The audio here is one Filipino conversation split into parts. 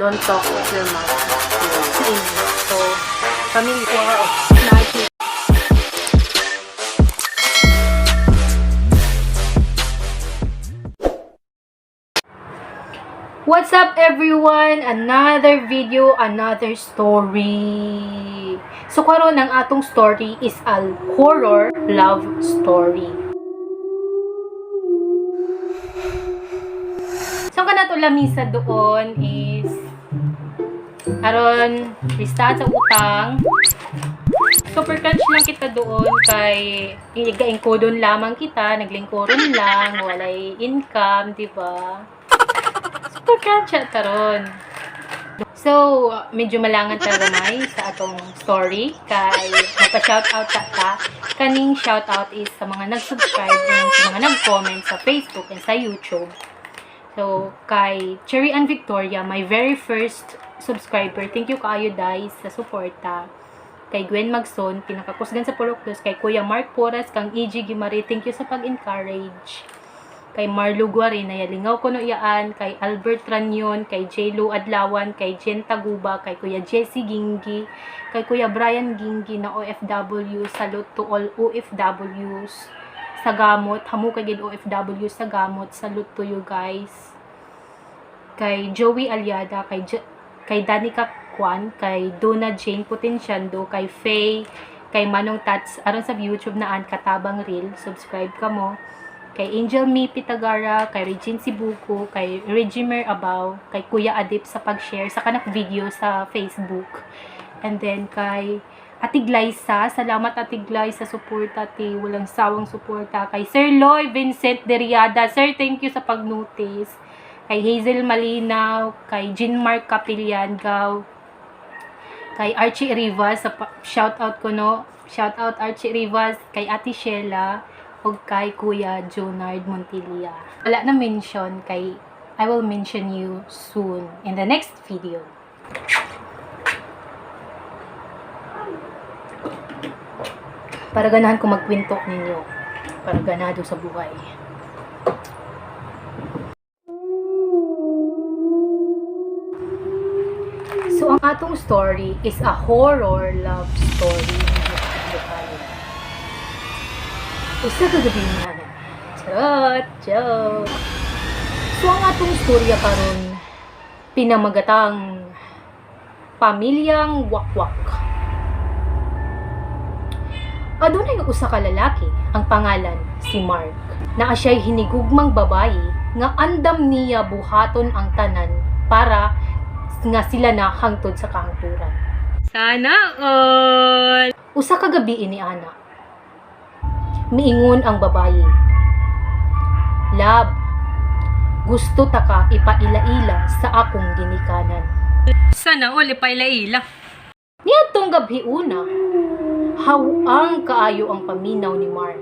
Don't talk with your mouth. So, family ko snarky. What's up everyone? Another video, another story. So karon ang atong story is a horror love story. So kanato lamisa doon is aron listahan sa utang. Super crunch lang kita doon kay iga-incodon lamang kita, naglingkoron lang, walay income, di ba? Super crunch taron. So, medyo malangan tagamay sa atong story kay napa-shoutout ta. Kaning shoutout is sa mga nag-subscribe and sa mga nag-comment sa Facebook and sa YouTube. So, kay Cherry and Victoria, my very first subscriber. Thank you kaayo guys sa suporta. Kay Gwen Magson, pinakakusgan sa Pulokdos. Kay Kuya Mark Porras, kang E.G. Gimari, thank you sa pag-encourage. Kay Marlo Guarin, nayalingaw ko no iyaan. Kay Albert Ranyon, kay J.Lo Adlawan, kay Jen Taguba, kay Kuya Jesse Gingi, kay Kuya Brian Gingi na OFW. Salute to all OFWs sa gamot. Hamu kagid OFW sa gamot. Salute to you guys. Kay Joey Aliada, kay Danica Kwan, kay Donna Jane Potenciando, kay Faye, kay Manong Tats, aron sa YouTube na an Katabang Reel, subscribe ka mo. Kay Angel Mi Pitagara, kay Regine Sibuko, kay Regimer Abaw, kay Kuya Adip sa pag-share sa kanak video sa Facebook. And then kay Atig Liza, salamat Atig Liza sa suporta, ati walang sawang suporta. Kay Sir Loy Vincent Deriada, sir thank you sa pag-notice. Kay Hazel Malinaw, kay Jean-Marc Capillangaw, kay Archie Rivas, shoutout ko no, shoutout Archie Rivas, kay Ate Sheila, o kay Kuya Jonard Montilla. Wala na mention, kay I will mention you soon in the next video. Para ganahan ko magkwento ninyo, para ganado sa buhay. So, ang atong story is a horror love story. Usa ka gabi na. Charot! Joke! So, ang atong storya karon pinamagatang Pamilyang Wakwak. Adunay usa ka lalaki, ang pangalan si Mark, na siya'y hinigugmang babayi nga andam niya buhaton ang tanan para nga sila na hangtod sa kahangturan. Sana all! Usa ka gabi ini ana. Miingon ang babayi, "Lab, gusto ta ka ipaila-ila sa akong ginikanan." Sana all ipaila-ila. Niadtong gabi una, hawang kaayo ang paminaw ni Mark.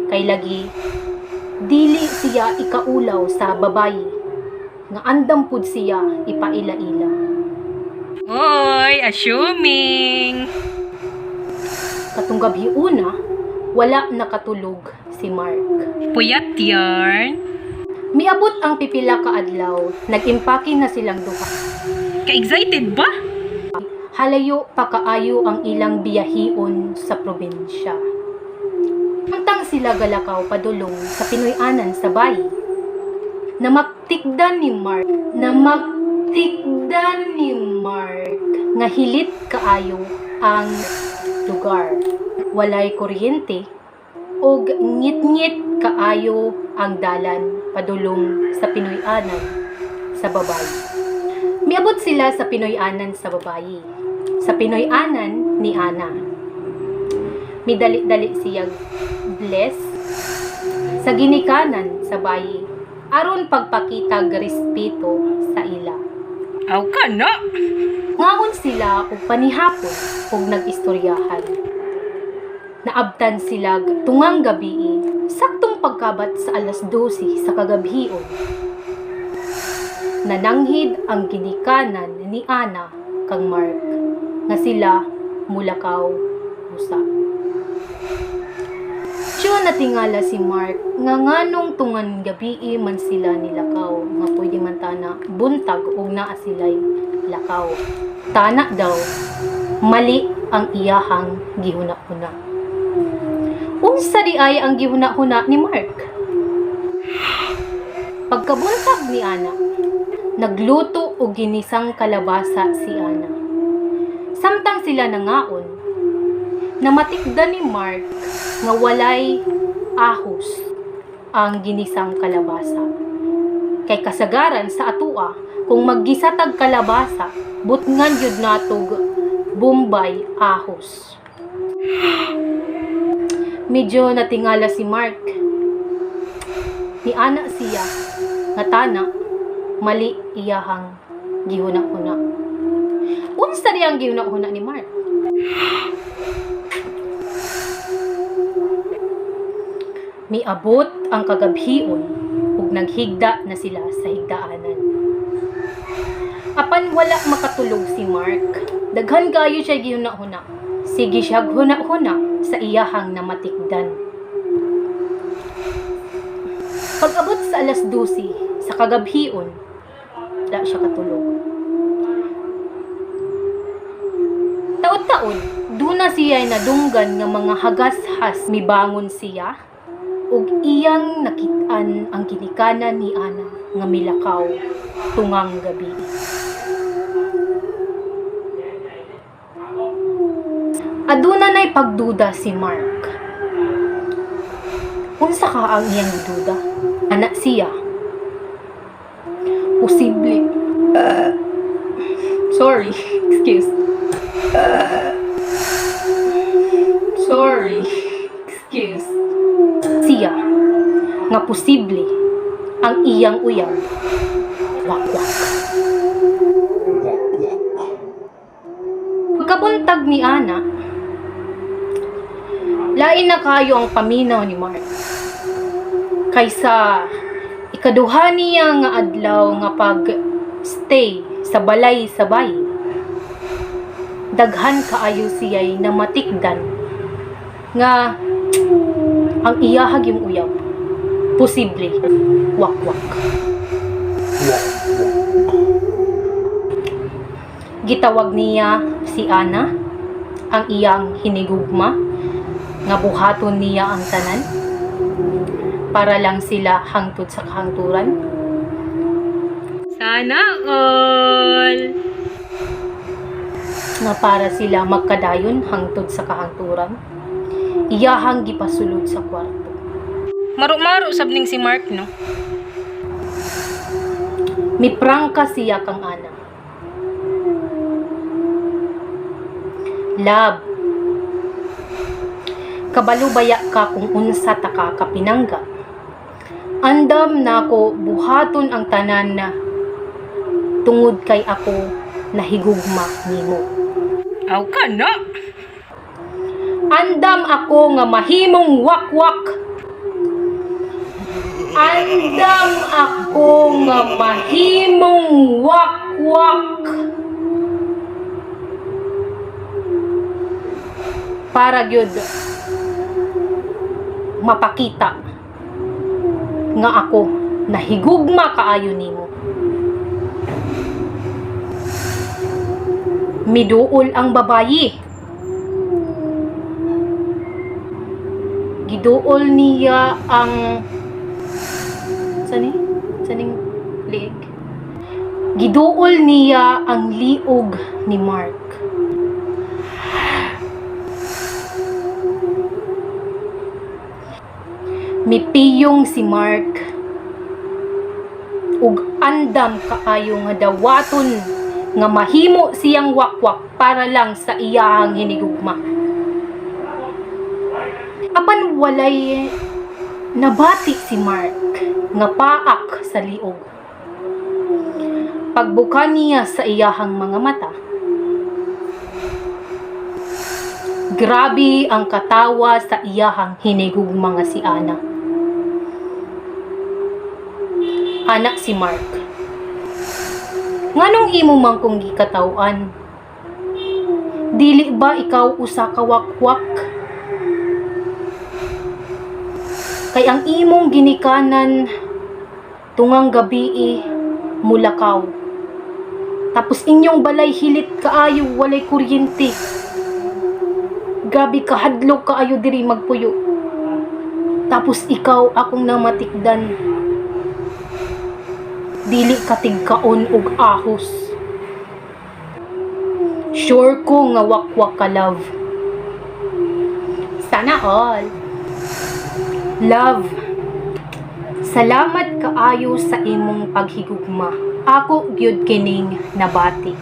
Kay lagi dili siya ikaulaw sa babayi nga andam pud siya ipaila-ila. Oy, assuming. Katong gabi una, wala nakatulog si Mark. Puyat yarn. Miabot ang pipila ka adlaw, nag-impake na silang duha. Ka-excited ba? Halayo pa kaayo ang ilang biyahion sa probinsya. Hangtang sila galakaw padulong sa Pinoy-anan sa bayi. Namaktikdan ni Mark nga hilit kaayo ang lugar. Walay kuryente o ngit-ngit kaayo ang dalan padulong sa Pinoy-anan sa babayi. Miabot sila sa Pinoy-anan sa babayi. Sa Pinoy-anan ni Ana. Midali-dali siya bless sa ginikanan sa bayi aron pagpakita respeto sa ila. Aw ka na! Ngangon sila og panihapon og nag-istoryahan. Naabtan sila tungang gabi, saktong pagkabat sa alas 12 sa kagabhion. Nananghid ang ginikanan ni Ana kang Mark nga sila mulakaw usa. Siya natingala si Mark nga nganong tungan gabi man sila nilakaw nga pwede man tana buntag og naa sila'y lakaw. Tana daw, mali ang iyahang gihuna-huna. Unsa di ay ang gihuna-huna ni Mark? Pagkabuntag ni Ana, nagluto og ginisang kalabasa si Ana. Samtang sila nangaon, namatikdan ni Mark nga walay ahos ang ginisang kalabasa. Kay kasagaran sa atua, kung maggisatag kalabasa, butngan yun natog Bombay ahos. Medyo natingala si Mark. Ni Ana siya, nga tana, mali iyahang gihuna-huna. Unsa di ang gihuna-huna ni Mark? Miabot ang kagabhion ug naghigda na sila sa higdaanan. Apan wala makatulog si Mark. Daghan kayo siya gihuna-huna. Sige siya huna-huna sa iyahang namatikdan. Pag-abot sa alas 12 sa kagabhion, wala siya katulog. Taon-taon, duna siya nadunggan nga mga hagashas mibangon siya ug iyang nakit-an ang ginikanan ni Ana nga milakaw tungang gabi. Aduna na'y pagduda si Mark. Unsa ka ang iyang duda? Anak siya. Posible. Sorry. Excuse. Sorry. Excuse. Siya nga posible ang iyang uyab. Wakwak. Pagkabuntag ni Ana, lain na kayo ang paminaw ni Mark. Kaysa ikaduha niya nga adlaw nga pag-stay sa balay sabay, daghan kaayo siya'y namatikdan nga ang iyahag yung uyab. Posible. Wakwak. Gitawag niya si Ana, ang iyang hinigugma, nga buhaton niya ang tanan para lang sila hangtod sa kahangturan. Sana all! Nga para sila magkadayon hangtod sa kahangturan, iyahang gipasulod sa kwarto. Maro-maro sabning si Mark, no? Miprangka siya kang Ana. Love, kabalubaya ka kung unsa ta ka kapinangga. Andam nako buhaton ang tanan na tungod kay ako nahigugma nimo. Aw ka na. Andam ako nga mahimong wakwak. Andam ako nga mahimong wakwak. Para gyud mapakita nga ako nahigugma kaayo nimo. Miduol ang babayi. Giduol niya ang saning liig. Giduol niya ang liog ni Mark. Mipiyong si Mark ug andam kaayo nga dawaton nga mahimo siyang wakwak para lang sa iyang hinigugma. Apan walay nabati si Mark nga paak sa liog. Pagbuka niya sa iyahang mga mata, grabe ang katawa sa iyahang hinigugma nga si Ana. Anak si Mark. Nganong imo man kong gikatawan? Dili ba ikaw usa ka wakwak? Kay ang imong ginikanan tungang gabii mulakaw. Tapos inyong balay hilit kaayo walay kuryente. Grabe ka hadlok kaayo diri magpuyo. Tapos ikaw akong namatikdan. Dili katigkaon og ahos. Sure ko nga wakwak ka love. Sana all. Love. Salamat kaayo sa imong paghigugma. Ako gyud kining nabati.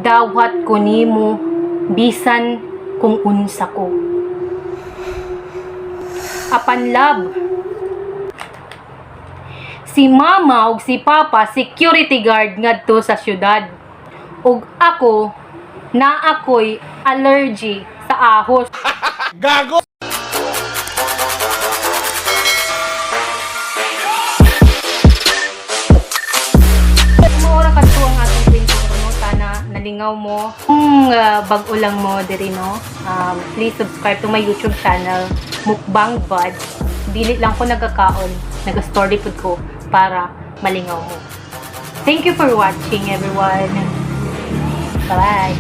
Dawat ko nimo bisan kung unsa ko. Apan love. Si mama ug si papa security guard ngadto sa syudad. Ug ako na ako'y allergy sa ahos. Gago! Maura ka to ang ating kwento, no? Sana nalingaw mo. Bag-o lang mo diri, no? Please subscribe to my YouTube channel, Mukbang Bud. Dili lang ko nagkakaon, nag-story food ko para malingaw mo. Thank you for watching, everyone. Bye-bye.